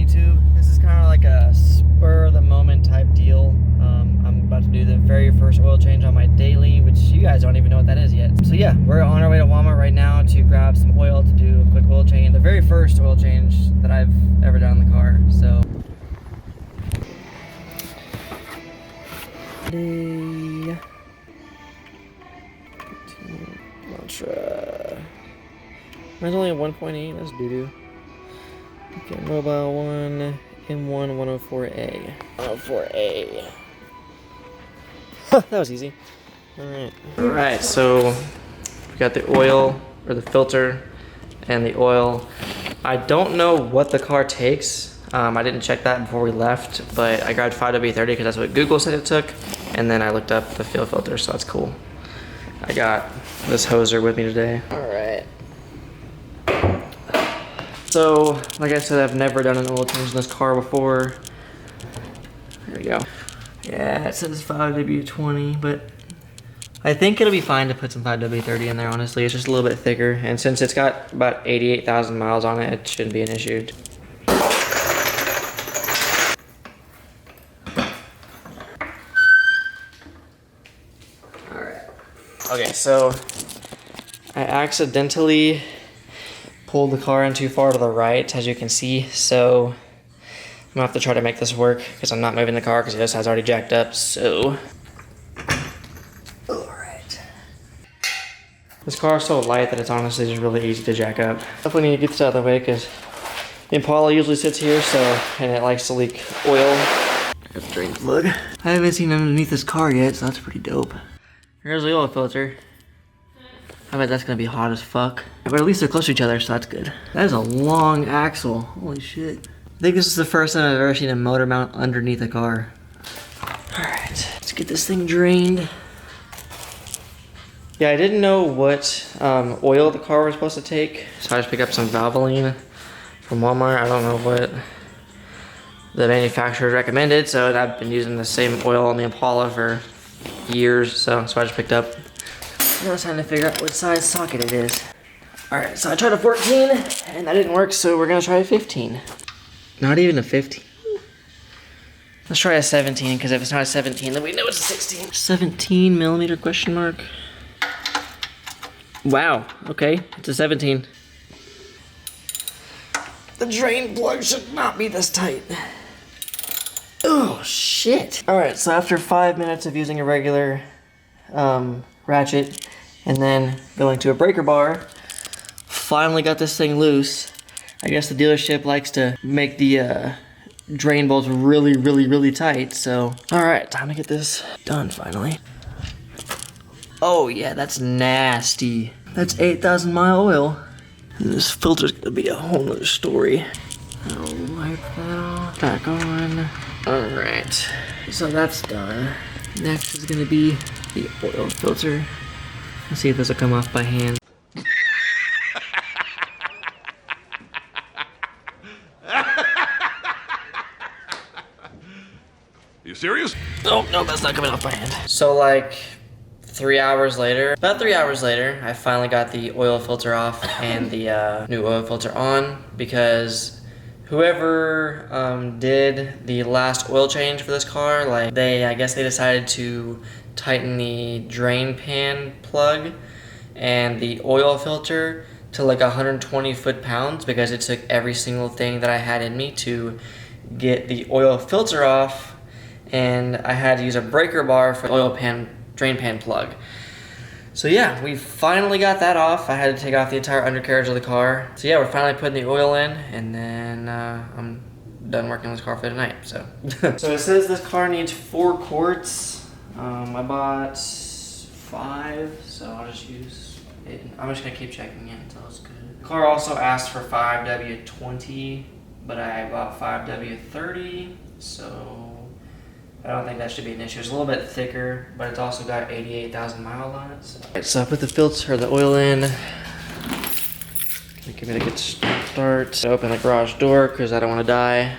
YouTube. This is kind of like a spur of the moment type deal. I'm about to do the very first oil change on my daily, which you guys don't even know what that is yet. So yeah, we're on our way to Walmart right now to grab some oil to do a quick oil change. The very first oil change that I've ever done in the car, so. Elantra. Mine's only at 1.8, that's doo-doo. Okay, mobile 1, M1 104A. 104A. That was easy. Alright, so we got the oil, or the filter, and the oil. I don't know what the car takes. I didn't check that before we left, but I grabbed 5W30 because that's what Google said it took. And then I looked up the fuel filter, so that's cool. I got this hoser with me today. Alright. So, like I said, I've never done an oil change in this car before. There we go. Yeah, it says 5W20, but I think it'll be fine to put some 5W30 in there, honestly. It's just a little bit thicker, and since it's got about 88,000 miles on it, it shouldn't be an issue. Alright. Okay, so I accidentally pulled the car in too far to the right, as you can see, so I'm gonna have to try to make this work because I'm not moving the car because this has already jacked up, so. Alright. This car is so light that it's honestly just really easy to jack up. Definitely need to get this out of the way because the Impala usually sits here, so, and it likes to leak oil. Got the drain plug. I haven't seen underneath this car yet, so that's pretty dope. Here's the oil filter. I bet that's gonna be hot as fuck. But at least they're close to each other, so that's good. That is a long axle. Holy shit. I think this is the first time I've ever seen a motor mount underneath a car. Alright, let's get this thing drained. Yeah, I didn't know what oil the car was supposed to take, so I just picked up some Valvoline from Walmart. I don't know what the manufacturer recommended, so I've been using the same oil on the Impala for years, so I just picked up. Now it's time to figure out what size socket it is. Alright, so I tried a 14, and that didn't work, so we're gonna try a 15. Not even a 15. Let's try a 17, because if it's not a 17, then we know it's a 16. 17 millimeter question mark. Wow, okay, it's a 17. The drain plug should not be this tight. Oh, shit. Alright, so after 5 minutes of using a regular ratchet and then going to a breaker bar, finally got this thing loose. I guess the dealership likes to make the drain bolts really, really, really tight, so. Alright, time to get this done finally. Oh yeah, that's nasty. That's 8,000 mile oil. And this filter's gonna be a whole nother story. I'll wipe that off, back on. Alright, so that's done. Next is gonna be the oil filter. Let's see if this will come off by hand. You serious? Oh, no, that's not coming off by hand. So like 3 hours later, about 3 hours later, I finally got the oil filter off and the new oil filter on because whoever did the last oil change for this car, like I guess they decided to tighten the drain pan plug and the oil filter to like 120 foot-pounds because it took every single thing that I had in me to get the oil filter off, and I had to use a breaker bar for the oil pan drain pan plug. So yeah, we finally got that off. I had to take off the entire undercarriage of the car. So yeah, we're finally putting the oil in, and then I'm done working on this car for tonight, so. So it says this car needs 4 quarts. I bought 5, so I'll just use it. I'm just gonna keep checking it until it's good. The car also asked for 5W20, but I bought 5W30, so I don't think that should be an issue. It's a little bit thicker, but it's also got 88,000 miles on it. So. Alright, so I put the filter, the oil in. Gonna give it a good start. Open the garage door because I don't want to die.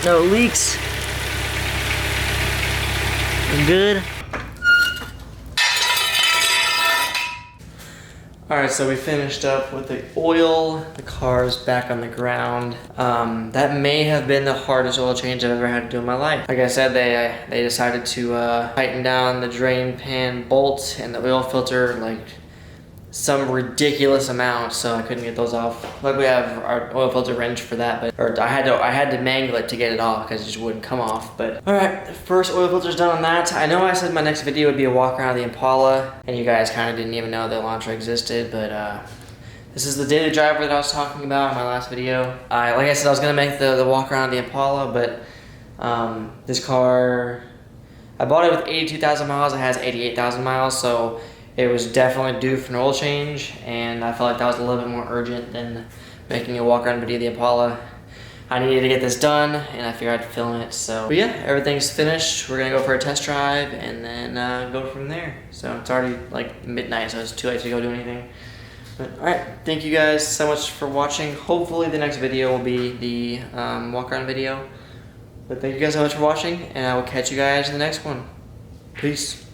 No leaks. We're good. Alright, so we finished up with the oil. The car's back on the ground. That may have been the hardest oil change I've ever had to do in my life. Like I said, they decided to tighten down the drain pan bolt and the oil filter like some ridiculous amount, so I couldn't get those off. Luckily, I have our oil filter wrench for that, but I had to mangle it to get it off because it just wouldn't come off. But all right, the first oil filter's done on that. I know I said my next video would be a walk around the Impala, and you guys kind of didn't even know the elantra existed, but this is the daily driver that I was talking about in my last video. Like I said, I was gonna make the walk around the Impala, but this car, I bought it with 82,000 miles. It has 88,000 miles, so it was definitely due for an oil change, and I felt like that was a little bit more urgent than making a walk around video of the Impala. I needed to get this done, and I figured I'd film it. So, but yeah, everything's finished. We're gonna go for a test drive and then go from there. So it's already like midnight, so it's too late to go do anything. But all right, thank you guys so much for watching. Hopefully the next video will be the walk around video. But thank you guys so much for watching, and I will catch you guys in the next one. Peace.